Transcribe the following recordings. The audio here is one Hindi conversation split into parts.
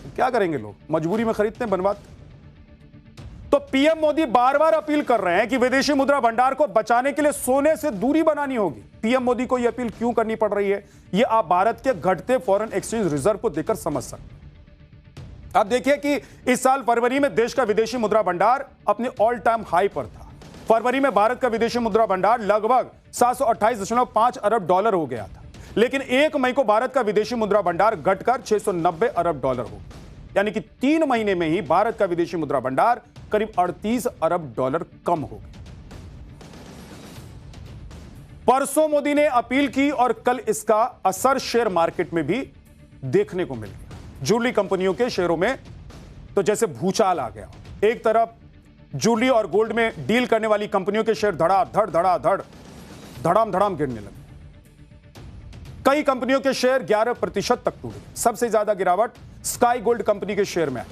क्या करेंगे लोग, मजबूरी में खरीदते हैं, बनवाते। तो पीएम मोदी बार बार अपील कर रहे हैं कि विदेशी मुद्रा भंडार को बचाने के लिए सोने से दूरी बनानी होगी। पीएम मोदी को यह अपील क्यों करनी पड़ रही है, यह आप भारत के घटते फॉरेन एक्सचेंज रिजर्व को देखकर समझ सकते हैं। आप देखिए कि इस साल फरवरी में देश का विदेशी मुद्रा भंडार अपने ऑल टाइम हाई पर था। फरवरी में भारत का विदेशी मुद्रा भंडार लगभग 728.5 अरब डॉलर हो गया था, लेकिन 1 मई को भारत का विदेशी मुद्रा भंडार घटकर 690 अरब डॉलर हो गया। यानी कि 3 महीने में ही भारत का विदेशी मुद्रा भंडार करीब 38 अरब डॉलर कम हो गया। परसों मोदी ने अपील की और कल इसका असर शेयर मार्केट में भी देखने को मिल गया। ज्वेलरी कंपनियों के शेयरों में तो जैसे भूचाल आ गया। एक तरफ ज्वेलरी और गोल्ड में डील करने वाली कंपनियों के शेयर धड़ाधड़ धड़ाम धड़ाम गिरने लगे। कई कंपनियों के शेयर 11% तक टूटे। सबसे ज्यादा गिरावट स्काई गोल्ड कंपनी के शेयर में आई।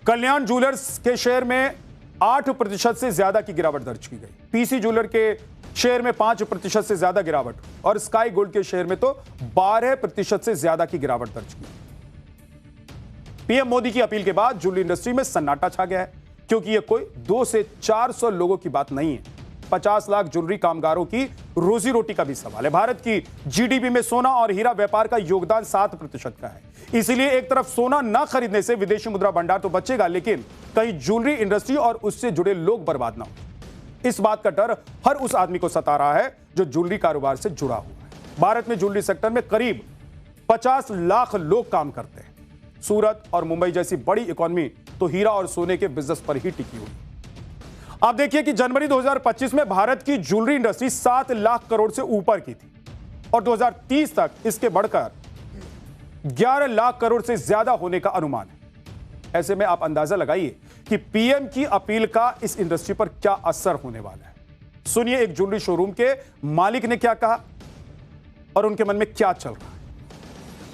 कल्याण ज्वेलर्स के शेयर में 8% से ज्यादा की गिरावट दर्ज की गई। पीसी ज्वेलर के शेयर में 5% से ज्यादा गिरावट और स्काई गोल्ड के शेयर में तो 12% से ज्यादा की गिरावट दर्ज की। पीएम मोदी की अपील के बाद ज्वेलरी इंडस्ट्री में सन्नाटा छा गया है, क्योंकि यह कोई 200 से 400 लोगों की बात नहीं है। 50 लाख ज्वेलरी कामगारों की रोजी रोटी का भी सवाल है। भारत की जीडीपी में सोना और हीरा व्यापार का योगदान 7% का है। इसीलिए एक तरफ सोना न खरीदने से विदेशी मुद्रा भंडार तो बचेगा, लेकिन कहीं ज्वेलरी इंडस्ट्री और उससे जुड़े लोग बर्बाद ना हो। इस बात का डर हर उस आदमी को सता रहा है जो ज्वेलरी कारोबार से जुड़ा हुआ है। भारत में ज्वेलरी सेक्टर में करीब 50 लाख लोग काम करते हैं। सूरत और मुंबई जैसी बड़ी इकोनॉमी तो हीरा और सोने के बिजनेस पर ही टिकी हुई। आप देखिए कि जनवरी 2025 में भारत की ज्वेलरी इंडस्ट्री 7 लाख करोड़ से ऊपर की थी और 2030 तक इसके बढ़कर 11 लाख करोड़ से ज्यादा होने का अनुमान है। ऐसे में आप अंदाजा लगाइए कि पीएम की अपील का इस इंडस्ट्री पर क्या असर होने वाला है। सुनिए एक ज्वेलरी शोरूम के मालिक ने क्या कहा और उनके मन में क्या चल रहा है।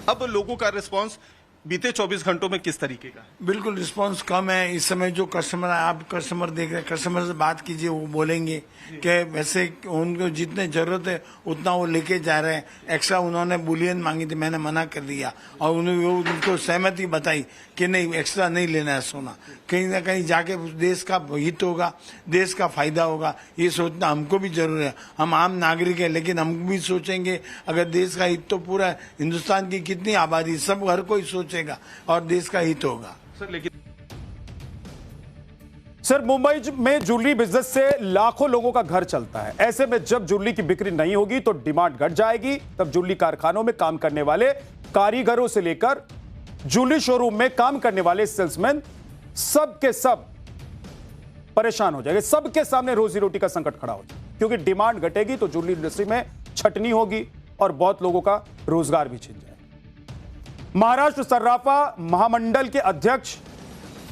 अब लोगों का रिस्पांस बीते 24 घंटों में किस तरीके का? बिल्कुल रिस्पांस कम है इस समय। जो कस्टमर है, आप कस्टमर देख रहे हैं, कस्टमर से बात कीजिए, वो बोलेंगे कि वैसे उनको जितने जरूरत है उतना वो लेके जा रहे हैं। एक्स्ट्रा उन्होंने बुलियन मांगी थी, मैंने मना कर दिया और उनको सहमति बताई कि नहीं, एक्स्ट्रा नहीं लेना है सोना। कहीं ना कहीं जाके देश का हित होगा, देश का फायदा होगा, ये सोचना हमको भी जरूर है। हम आम नागरिक है, लेकिन हम भी सोचेंगे अगर देश का हित, तो पूरा हिंदुस्तान की कितनी आबादी, सब हर कोई सोचेगा और देश का हित होगा। सर मुंबई में ज्वेलरी बिजनेस से लाखों लोगों का घर चलता है। ऐसे में जब ज्वेलरी की बिक्री नहीं होगी तो डिमांड घट जाएगी। तब ज्वेलरी कारखानों में काम करने वाले कारीगरों से लेकर ज्वेलरी शोरूम में काम करने वाले सेल्समैन सब के सब परेशान हो जाएंगे। सबके सामने रोजी रोटी का संकट खड़ा हो जाएगा, क्योंकि डिमांड घटेगी तो ज्वेलरी इंडस्ट्री में छटनी होगी और बहुत लोगों का रोजगार भी छिन जाएगा। महाराष्ट्र सर्राफा महामंडल के अध्यक्ष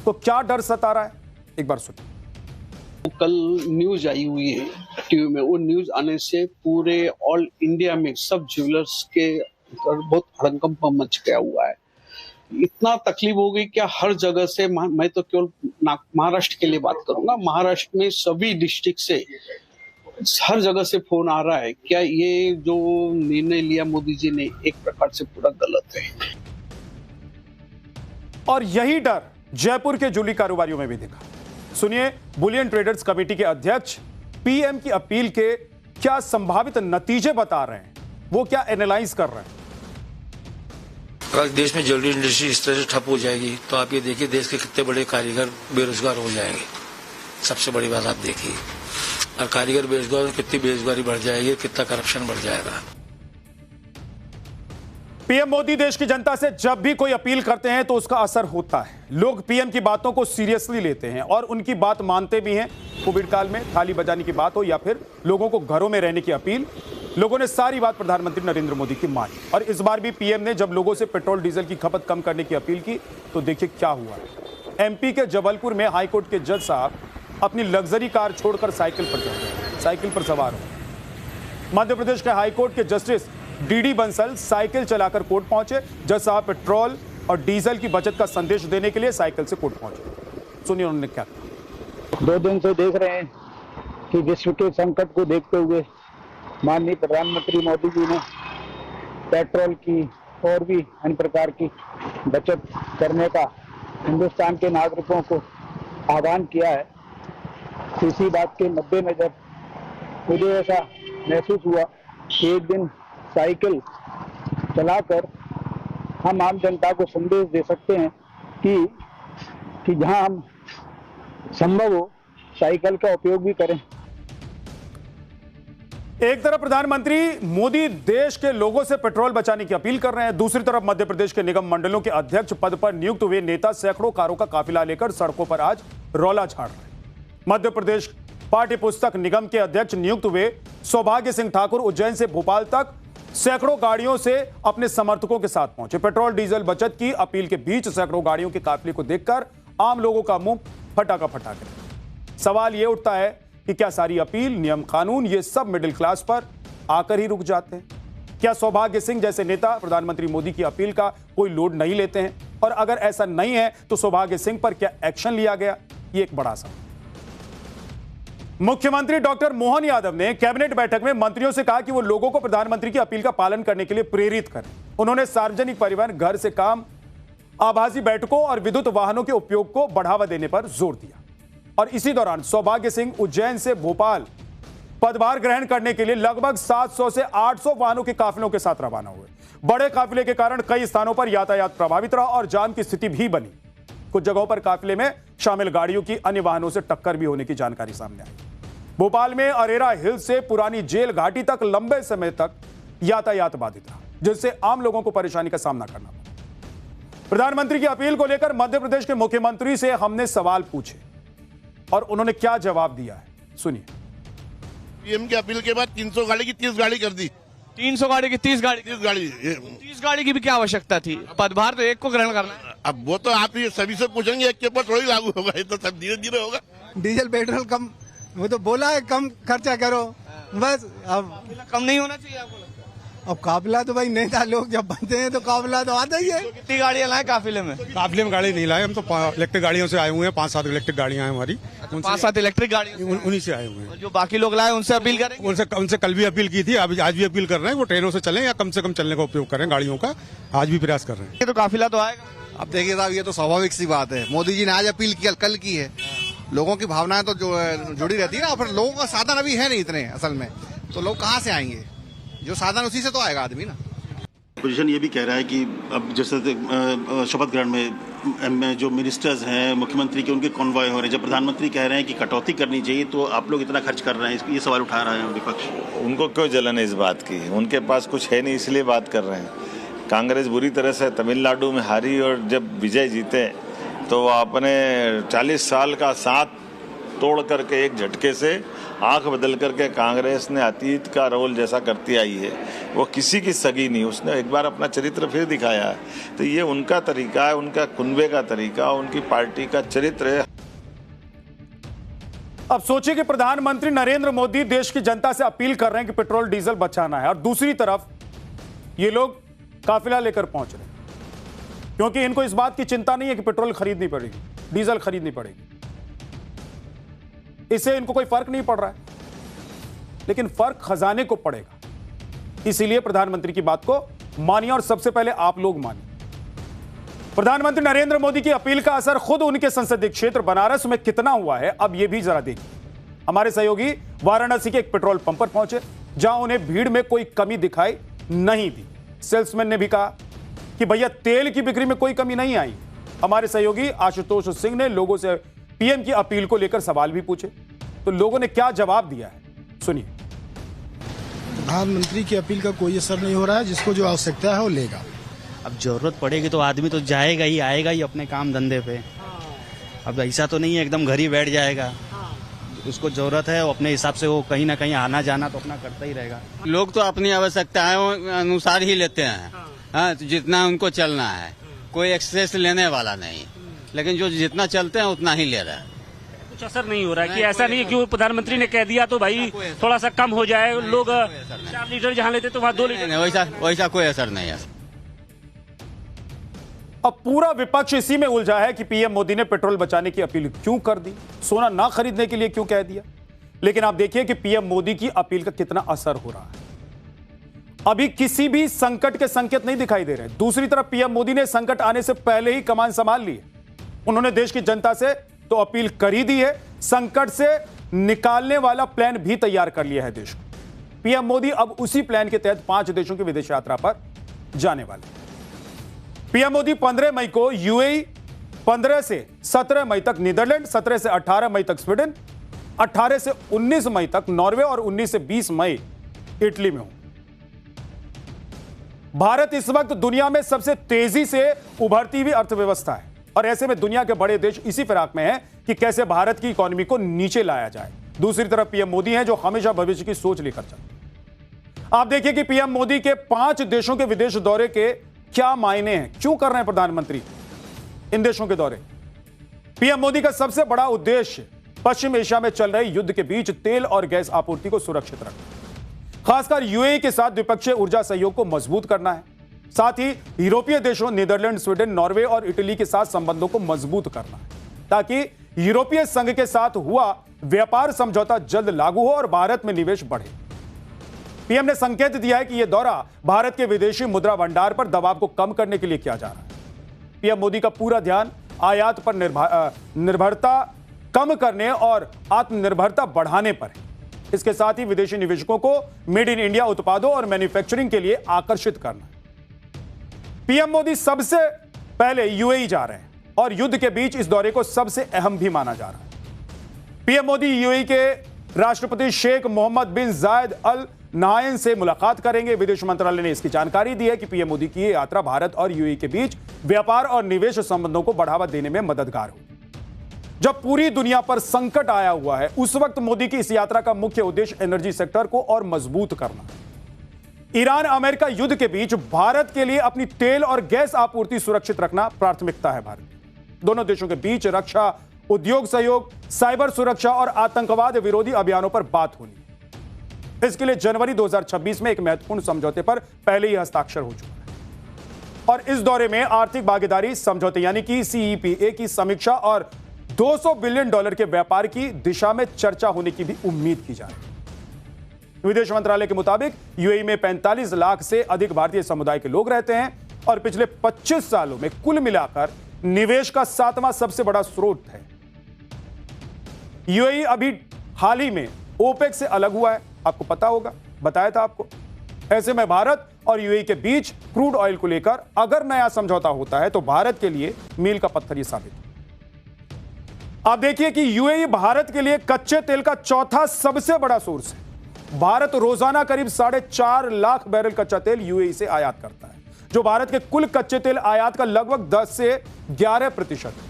को क्या डर सता रहा है, एक बार सुनिए। कल न्यूज आई हुई है टीवी में। वो न्यूज आने से पूरे ऑल इंडिया में सब ज्वेलर्स के बहुत हड़कंप मच गया हुआ है। इतना तकलीफ हो गई क्या हर जगह से, मैं तो केवल महाराष्ट्र के लिए बात करूंगा, महाराष्ट्र में सभी डिस्ट्रिक्ट से हर जगह से फोन आ रहा है। क्या ये जो निर्णय लिया मोदी जी ने एक प्रकार से पूरा गलत है। और यही डर जयपुर के ज्वेलरी कारोबारियों में भी दिखा। सुनिए बुलियन ट्रेडर्स कमेटी के अध्यक्ष पीएम की अपील के क्या संभावित नतीजे बता रहे हैं, वो क्या एनालाइज कर रहे हैं। अगर देश में ज्वेलरी इंडस्ट्री इस तरह से ठप हो जाएगी तो आप ये देखिए देश के कितने बड़े कारीगर बेरोजगार हो जाएंगे। सबसे बड़ी बात आप देखिए, और कारीगर बेरोजगार, कितनी बेरोजगारी बढ़ जाएगी, कितना करप्शन बढ़ जाएगा। पीएम मोदी देश की जनता से जब भी कोई अपील करते हैं तो उसका असर होता है। लोग पीएम की बातों को सीरियसली लेते हैं और उनकी बात मानते भी हैं। कोविड काल में थाली बजाने की बात हो या फिर लोगों को घरों में रहने की अपील, लोगों ने सारी बात प्रधानमंत्री नरेंद्र मोदी की मानी। और इस बार भी पीएम ने जब लोगों से पेट्रोल डीजल की खपत कम करने की अपील की तो देखिए क्या हुआ। एमपी के जबलपुर में हाईकोर्ट के जज साहब अपनी लग्जरी कार छोड़कर साइकिल पर चढ़ गए, साइकिल पर सवार हो। मध्य प्रदेश के हाईकोर्ट के जस्टिस डीडी बंसल साइकिल चलाकर कोर्ट पहुंचे। जज साहब पेट्रोल और डीजल की बचत का संदेश देने के लिए साइकिल से कोर्ट पहुंचे। सुनिए उन्होंने क्या कहा। 2 दिन से देख रहे हैं कि विश्व के संकट को देखते हुए माननीय प्रधानमंत्री मोदी जी ने पेट्रोल की और भी अन्य प्रकार की बचत करने का हिंदुस्तान के नागरिकों को आह्वान किया है। इसी बात के मद्देनजर मुझे ऐसा महसूस हुआ कि एक दिन साइकिल चलाकर हम आम जनता को संदेश दे सकते हैं कि जहां हम संभव हो साइकिल का उपयोग भी करें। एक तरफ प्रधानमंत्री मोदी देश के लोगों से पेट्रोल बचाने की अपील कर रहे हैं, दूसरी तरफ मध्य प्रदेश के निगम मंडलों के अध्यक्ष पद पर नियुक्त हुए नेता सैकड़ों कारों का काफिला लेकर सड़कों पर आज रौला झाड़ रहे हैं। मध्य प्रदेश पाठ्य पुस्तक निगम के अध्यक्ष नियुक्त हुए सौभाग्य सिंह ठाकुर उज्जैन से भोपाल तक सैकड़ों गाड़ियों से अपने समर्थकों के साथ पहुंचे। पेट्रोल डीजल बचत की अपील के बीच सैकड़ों गाड़ियों के काफिले को देखकर आम लोगों का मुंह फटा का फटा गया। सवाल यह उठता है कि क्या सारी अपील, नियम, कानून ये सब मिडिल क्लास पर आकर ही रुक जाते हैं? क्या सौभाग्य सिंह जैसे नेता प्रधानमंत्री मोदी की अपील का कोई लोड नहीं लेते हैं? और अगर ऐसा नहीं है तो सौभाग्य सिंह पर क्या एक्शन लिया गया? ये एक बड़ा सवाल। मुख्यमंत्री डॉक्टर मोहन यादव ने कैबिनेट बैठक में मंत्रियों से कहा कि वो लोगों को प्रधानमंत्री की अपील का पालन करने के लिए प्रेरित करें। उन्होंने सार्वजनिक परिवहन, घर से काम, आभासी बैठकों और विद्युत वाहनों के उपयोग को बढ़ावा देने पर जोर दिया। और इसी दौरान सौभाग्य सिंह उज्जैन से भोपाल पदभार ग्रहण करने के लिए लगभग 700 से 800 वाहनों के काफिलों के साथ रवाना हुए। बड़े काफिले के कारण कई स्थानों पर यातायात प्रभावित रहा और जाम की स्थिति भी बनी। कुछ जगहों पर काफिले में शामिल गाड़ियों की अन्य वाहनों से टक्कर भी होने की जानकारी सामने आई। भोपाल में अरेरा हिल से पुरानी जेल घाटी तक लंबे समय तक यातायात बाधित रहा, जिससे आम लोगों को परेशानी का सामना करना पड़ा। प्रधानमंत्री की अपील को लेकर मध्य प्रदेश के मुख्यमंत्री से हमने सवाल पूछे और उन्होंने क्या जवाब दिया है, सुनिए। पीएम की अपील के बाद 300 गाड़ी की 30 गाड़ी कर दी। 300 गाड़ी की 30 गाड़ी 30 गाड़ी की भी क्या आवश्यकता थी? पदभार तो एक को ग्रहण करना है। अब वो तो आप ये सभी से पूछेंगे, एक के ऊपर थोड़ी लागू होगा, ये तो सब धीरे धीरे होगा। डीजल पेट्रोल कम, वो तो बोला है कम खर्चा करो, बस। अब कम नहीं होना चाहिए आपको लगता है? अब काफिला तो भाई नेता लोग जब बनते हैं तो काफिला तो आता ही है। तो कितनी गाड़ियां लाए काफिले में? काफिले में गाड़ी नहीं लाए, हम तो इलेक्ट्रिक गाड़ियों से आए हुए हैं। 5-7 इलेक्ट्रिक गाड़ियां हैं हमारी। 5-7 इलेक्ट्रिक गाड़ी उन्हीं से आए हुए हैं। जो बाकी लोग लाए उनसे अपील करेंगे? उनसे कल भी अपील की थी, आज भी अपील कर रहे हैं वो ट्रेनों से चलें या कम से कम चलने का उपयोग करें गाड़ियों का। आज भी प्रयास कर रहे हैं। ये तो काफिला तो आएगा। अब देखिए साहब, ये तो स्वाभाविक सी बात है। मोदी जी ने आज अपील की, कल की है। लोगों की भावनाएं तो जुड़ी रहती है ना। फिर लोगों का साधन अभी है नहीं इतने असल में, तो लोग कहाँ से आएंगे? जो साधन उसी से तो आएगा आदमी ना। पोजीशन ये भी कह रहा है कि अब जैसे शपथ ग्रहण में जो मिनिस्टर्स हैं, मुख्यमंत्री के, उनके कॉन्वॉय हो रहे हैं। जब प्रधानमंत्री कह रहे हैं कि कटौती करनी चाहिए तो आप लोग इतना खर्च कर रहे हैं, ये सवाल उठा रहा है विपक्ष। उनको क्यों जलन है इस बात की? उनके पास कुछ है नहीं, इसलिए बात कर रहे हैं। कांग्रेस बुरी तरह से तमिलनाडु में हारी और जब विजय जीते तो वो अपने 40 साल का साथ तोड़ करके एक झटके से आंख बदल करके कांग्रेस ने अतीत का रोल जैसा करती आई है, वो किसी की सगी नहीं। उसने एक बार अपना चरित्र फिर दिखाया है। तो ये उनका तरीका है, उनका कुनबे का तरीका, उनकी पार्टी का चरित्र है। अब सोचिए कि प्रधानमंत्री नरेंद्र मोदी देश की जनता से अपील कर रहे हैं कि पेट्रोल डीजल बचाना है और दूसरी तरफ ये लोग काफिला लेकर पहुंच रहे हैं, क्योंकि इनको इस बात की चिंता नहीं है कि पेट्रोल खरीदनी पड़ेगी, डीजल खरीदनी पड़ेगी। इससे इनको कोई फर्क नहीं पड़ रहा है, लेकिन फर्क खजाने को पड़ेगा। इसीलिए प्रधानमंत्री की बात को मानिए और सबसे पहले आप लोग मानिए। प्रधानमंत्री नरेंद्र मोदी की अपील का असर खुद उनके संसदीय क्षेत्र बनारस में कितना हुआ है, अब यह भी जरा देखिए। हमारे सहयोगी वाराणसी के एक पेट्रोल पंप पर पहुंचे, जहां उन्हें भीड़ में कोई कमी दिखाई नहीं दी। सेल्समैन ने भी कहा कि भैया तेल की बिक्री में कोई कमी नहीं आई। हमारे सहयोगी आशुतोष सिंह ने लोगों से पीएम की अपील को लेकर सवाल भी पूछे, तो लोगों ने क्या जवाब दिया है, सुनिए। प्रधानमंत्री की अपील का कोई असर नहीं हो रहा है, जिसको जो आवश्यकता है वो लेगा। अब जरूरत पड़ेगी तो आदमी तो जाएगा ही, आएगा ही अपने काम धंधे पे। अब ऐसा तो नहीं है एकदम घर ही बैठ जाएगा। उसको जरूरत है, वो अपने हिसाब से वो कहीं ना कहीं आना जाना तो अपना करता ही रहेगा। लोग तो अपनी आवश्यकताओं अनुसार ही लेते हैं, हाँ, जितना उनको चलना है। कोई एक्सेस लेने वाला नहीं, लेकिन जो जितना चलते हैं उतना ही ले रहा है। कुछ असर नहीं हो रहा है कि ऐसा नहीं है कि प्रधानमंत्री ने कह दिया तो भाई थोड़ा सा कम हो जाए। लोग 4 लीटर जहाँ लेते तो वहाँ 2 लीटर। वैसा कोई असर नहीं है। अब पूरा विपक्ष इसी में उलझा है कि पीएम मोदी ने पेट्रोल बचाने की अपील क्यों कर दी, सोना ना खरीदने के लिए क्यों कह दिया। लेकिन आप देखिए कि पीएम मोदी की अपील का कितना असर हो रहा है। अभी किसी भी संकट के संकेत नहीं दिखाई दे रहे। दूसरी तरफ पीएम मोदी ने संकट आने से पहले ही कमान संभाल ली है। उन्होंने देश की जनता से तो अपील कर ही दी है, संकट से निकालने वाला प्लान भी तैयार कर लिया है देश को। पीएम मोदी अब उसी प्लान के तहत 5 देशों की विदेश यात्रा पर जाने वाले। पीएम मोदी 15 मई को यूएई, 15 से 17 मई तक नीदरलैंड, 17 से 18 मई तक स्वीडन, 18 से 19 मई तक नॉर्वे और 19 से 20 मई इटली में होंगे। भारत इस वक्त दुनिया में सबसे तेजी से उभरती हुई अर्थव्यवस्था है और ऐसे में दुनिया के बड़े देश इसी फिराक में हैं कि कैसे भारत की इकोनॉमी को नीचे लाया जाए। दूसरी तरफ पीएम मोदी हैं जो हमेशा भविष्य की सोच लेकर चलते। आप देखिए कि पीएम मोदी के 5 देशों के विदेश दौरे के क्या मायने हैं, क्यों कर रहे हैं प्रधानमंत्री इन देशों के दौरे। पीएम मोदी का सबसे बड़ा उद्देश्य पश्चिम एशिया में चल रहे युद्ध के बीच तेल और गैस आपूर्ति को सुरक्षित रखना, खासकर यूएई के साथ द्विपक्षीय ऊर्जा सहयोग को मजबूत करना है। साथ ही यूरोपीय देशों नीदरलैंड, स्वीडन, नॉर्वे और इटली के साथ संबंधों को मजबूत करना है ताकि यूरोपीय संघ के साथ हुआ व्यापार समझौता जल्द लागू हो और भारत में निवेश बढ़े। पीएम ने संकेत दिया है कि यह दौरा भारत के विदेशी मुद्रा भंडार पर दबाव को कम करने के लिए किया जा रहा है। पीएम मोदी का पूरा ध्यान आयात पर निर्भरता कम करने और आत्मनिर्भरता बढ़ाने पर है। इसके साथ ही विदेशी निवेशकों को मेड इन इंडिया उत्पादों और मैन्युफैक्चरिंग के लिए आकर्षित करना। पीएम मोदी सबसे पहले यूएई जा रहे हैं और युद्ध के बीच इस दौरे को सबसे अहम भी माना जा रहा है। पीएम मोदी यूएई के राष्ट्रपति शेख मोहम्मद बिन जायद अल नाहयान से मुलाकात करेंगे। विदेश मंत्रालय ने इसकी जानकारी दी है कि पीएम मोदी की यह यात्रा भारत और यूएई के बीच व्यापार और निवेश संबंधों को बढ़ावा देने में मददगार होगी। जब पूरी दुनिया पर संकट आया हुआ है उस वक्त मोदी की इस यात्रा का मुख्य उद्देश्य एनर्जी सेक्टर को और मजबूत करना है। ईरान अमेरिका युद्ध के बीच भारत के लिए अपनी तेल और गैस आपूर्ति सुरक्षित रखना प्राथमिकता है। भारत दोनों देशों के बीच रक्षा, उद्योग सहयोग, साइबर सुरक्षा और आतंकवाद विरोधी अभियानों पर बात होनी है। इसके लिए जनवरी 2026 में एक महत्वपूर्ण समझौते पर पहले ही हस्ताक्षर हो चुका है और इस दौरे में आर्थिक भागीदारी समझौते यानी कि सीईपीए की समीक्षा और $200 बिलियन के व्यापार की दिशा में चर्चा होने की भी उम्मीद की जा रही है। विदेश मंत्रालय के मुताबिक यूएई में 45 लाख से अधिक भारतीय समुदाय के लोग रहते हैं और पिछले 25 सालों में कुल मिलाकर निवेश का 7वां सबसे बड़ा स्रोत है। यूएई अभी हाल ही में ओपेक से अलग हुआ है, आपको पता होगा, बताया था आपको। ऐसे में भारत और यूएई के बीच क्रूड ऑयल को लेकर अगर नया समझौता होता है तो भारत के लिए मील का पत्थर ही साबित है। आप देखिए कि यूएई भारत के लिए कच्चे तेल का चौथा सबसे बड़ा सोर्स है। भारत रोजाना करीब 4.5 लाख बैरल कच्चा तेल यूएई से आयात करता है, जो भारत के कुल कच्चे तेल आयात का लगभग 10 से 11% है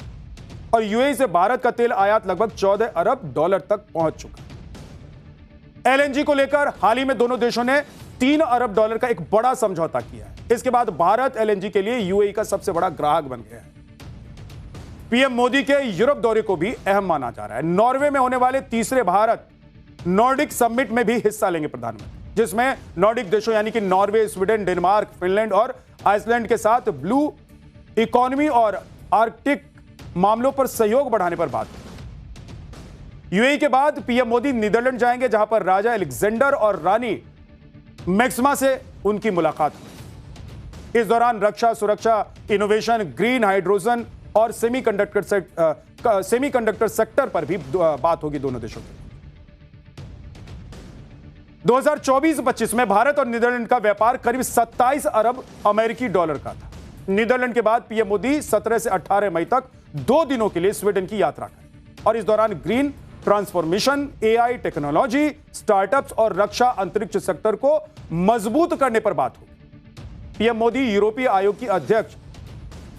और यूएई से भारत का तेल आयात लगभग $14 अरब तक पहुंच चुका है। एलएनजी को लेकर हाल ही में दोनों देशों ने $3 अरब का एक बड़ा समझौता किया है। इसके बाद भारत एलएनजी के लिए यूएई का सबसे बड़ा ग्राहक बन गया है। पीएम मोदी के यूरोप दौरे को भी अहम माना जा रहा है। नॉर्वे में होने वाले तीसरे भारत नॉर्डिक समिट में भी हिस्सा लेंगे प्रधानमंत्री, जिसमें नॉर्डिक देशों यानी कि नॉर्वे, स्वीडन, डेनमार्क, फिनलैंड और आइसलैंड के साथ ब्लू इकोनॉमी और आर्कटिक मामलों पर सहयोग बढ़ाने पर बात हुई। यूएई के बाद पीएम मोदी नीदरलैंड जाएंगे, जहां पर राजा अलेक्जेंडर और रानी मैक्सिमा से उनकी मुलाकात हुई। इस दौरान रक्षा, सुरक्षा, इनोवेशन, ग्रीन हाइड्रोजन और सेमीकंडक्टर सेक्टर पर भी बात होगी दोनों देशों की। 2024-25 में भारत और नीदरलैंड का व्यापार करीब $27 अरब का था। नीदरलैंड के बाद पीएम मोदी 17 से 18 मई तक 2 दिनों के लिए स्वीडन की यात्रा करें और इस दौरान green transformation, AI technology, startups और रक्षा अंतरिक्ष सेक्टर को मजबूत करने पर बात होगी। पीएम मोदी यूरोपीय आयोग की अध्यक्ष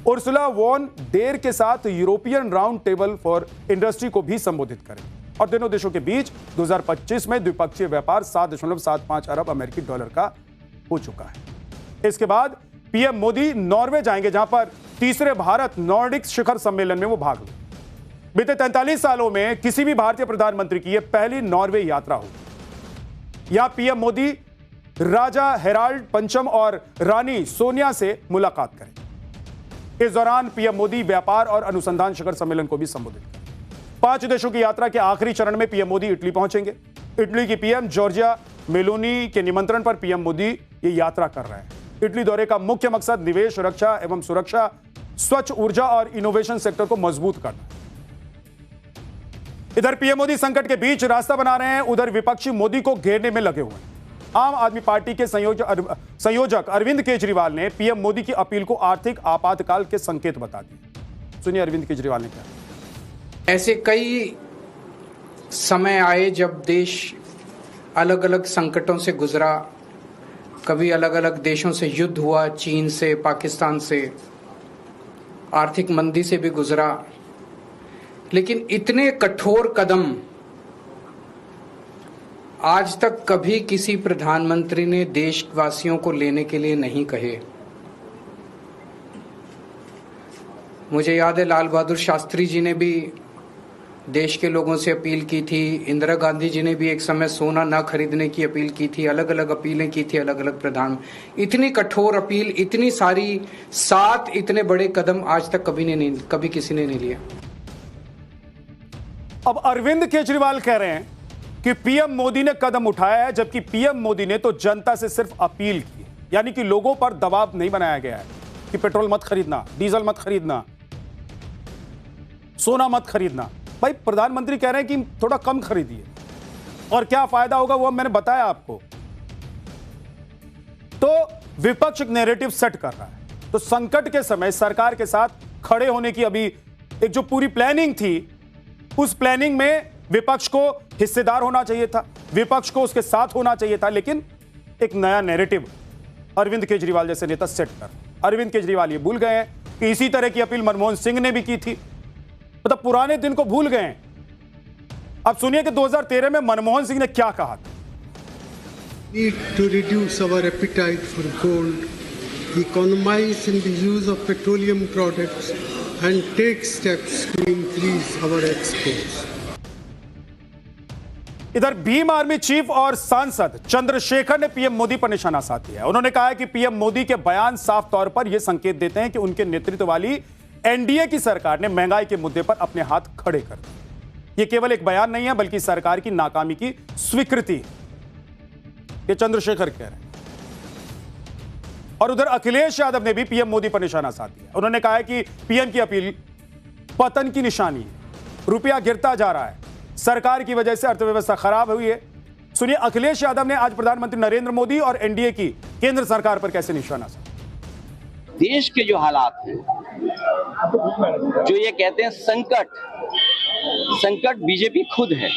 उर्सुला वॉन डेर के साथ European round table for industry को भी संबोधित करें और दोनों देशों के बीच 2025 में द्विपक्षीय व्यापार $7.75 अरब का हो चुका है। इसके बाद पीएम मोदी नॉर्वे जाएंगे, जहां पर तीसरे भारत नॉर्डिक शिखर सम्मेलन में वो भाग लेंगे। बीते 43 सालों में किसी भी भारतीय प्रधानमंत्री की यह पहली नॉर्वे यात्रा होगी। यहां पीएम मोदी राजा हेराल्ड पंचम और रानी सोनिया से मुलाकात करें। इस दौरान पीएम मोदी व्यापार और अनुसंधान शिखर सम्मेलन को भी संबोधित करें। 5 देशों की यात्रा के आखिरी चरण में पीएम मोदी इटली पहुंचेंगे। इटली की पीएम जॉर्जिया मेलोनी के निमंत्रण पर पीएम मोदी ये यात्रा कर रहे हैं। इटली दौरे का मुख्य मकसद निवेश, रक्षा एवं सुरक्षा, स्वच्छ ऊर्जा और इनोवेशन सेक्टर को मजबूत करना। इधर पीएम मोदी संकट के बीच रास्ता बना रहे हैं, उधर विपक्षी मोदी को घेरने में लगे हुए हैं। आम आदमी पार्टी के संयोजक अरविंद केजरीवाल ने पीएम मोदी की अपील को आर्थिक आपातकाल के संकेत बता दिए। सुनिए अरविंद केजरीवाल ने कहा। ऐसे कई समय आए जब देश अलग अलग संकटों से गुजरा, कभी अलग अलग देशों से युद्ध हुआ, चीन से, पाकिस्तान से, आर्थिक मंदी से भी गुजरा, लेकिन इतने कठोर कदम आज तक कभी किसी प्रधानमंत्री ने देशवासियों को लेने के लिए नहीं कहे। मुझे याद है लाल बहादुर शास्त्री जी ने भी देश के लोगों से अपील की थी, इंदिरा गांधी जी ने भी एक समय सोना न खरीदने की अपील की थी, अलग अलग अपीलें की थी अलग अलग प्रधान। इतनी कठोर अपील, इतनी सारी, 7 इतने बड़े कदम आज तक कभी किसी ने नहीं लिया। अब अरविंद केजरीवाल कह रहे हैं कि पीएम मोदी ने कदम उठाया है, जबकि पीएम मोदी ने तो जनता से सिर्फ अपील की, यानी कि लोगों पर दबाव नहीं बनाया गया है कि पेट्रोल मत खरीदना, डीजल मत खरीदना, सोना मत खरीदना। भाई प्रधानमंत्री कह रहे हैं कि थोड़ा कम खरीदिए, और क्या फायदा होगा वो मैंने बताया आपको। तो विपक्ष एक नैरेटिव सेट कर रहा है। तो संकट के समय सरकार के साथ खड़े होने की अभी एक जो पूरी प्लानिंग थी, उस प्लानिंग में विपक्ष को हिस्सेदार होना चाहिए था, विपक्ष को उसके साथ होना चाहिए था, लेकिन एक नया नैरेटिव अरविंद केजरीवाल जैसे नेता सेट कर। अरविंद केजरीवाल ये भूल गए हैं कि इसी तरह की अपील मनमोहन सिंह ने भी की थी, मतलब पुराने दिन को भूल गए हैं। अब सुनिए कि 2013 में मनमोहन सिंह ने क्या कहा था। Need to reduce our appetite for gold, economize in the use of petroleum products and take steps to increase our exports. इधर भीम आर्मी चीफ और सांसद चंद्रशेखर ने पीएम मोदी पर निशाना साध दिया है। उन्होंने कहा है कि पीएम मोदी के बयान साफ तौर पर यह संकेत देते हैं कि उनके नेतृत्व वाली एनडीए की सरकार ने महंगाई के मुद्दे पर अपने हाथ खड़े कर दिए। यह केवल एक बयान नहीं है, बल्कि सरकार की नाकामी की स्वीकृति है, ये चंद्रशेखर कह रहे हैं। और उधर अखिलेश यादव ने भी पीएम मोदी पर निशाना साध दिया। उन्होंने कहा है कि पीएम की अपील पतन की निशानी है, रुपया गिरता जा रहा है, सरकार की वजह से अर्थव्यवस्था खराब हुई है। सुनिए अखिलेश यादव ने आज प्रधानमंत्री नरेंद्र मोदी और एनडीए की केंद्र सरकार पर कैसे निशाना साधा। देश के जो हालात हैं, जो ये कहते हैं संकट बीजेपी खुद है।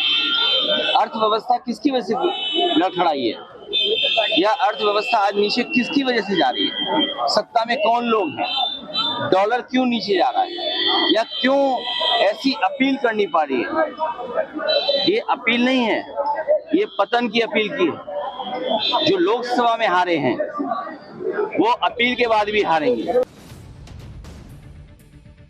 अर्थव्यवस्था किसकी वजह से लड़खड़ाई है, या अर्थव्यवस्था आज नीचे किसकी वजह से जा रही है? सत्ता में कौन लोग हैं? डॉलर क्यों नीचे जा रहा है, या क्यों ऐसी अपील करनी पड़ रही है? ये अपील नहीं है, ये पतन की अपील की है। जो लोकसभा में हारे हैं वो अपील के बाद भी हारेंगे।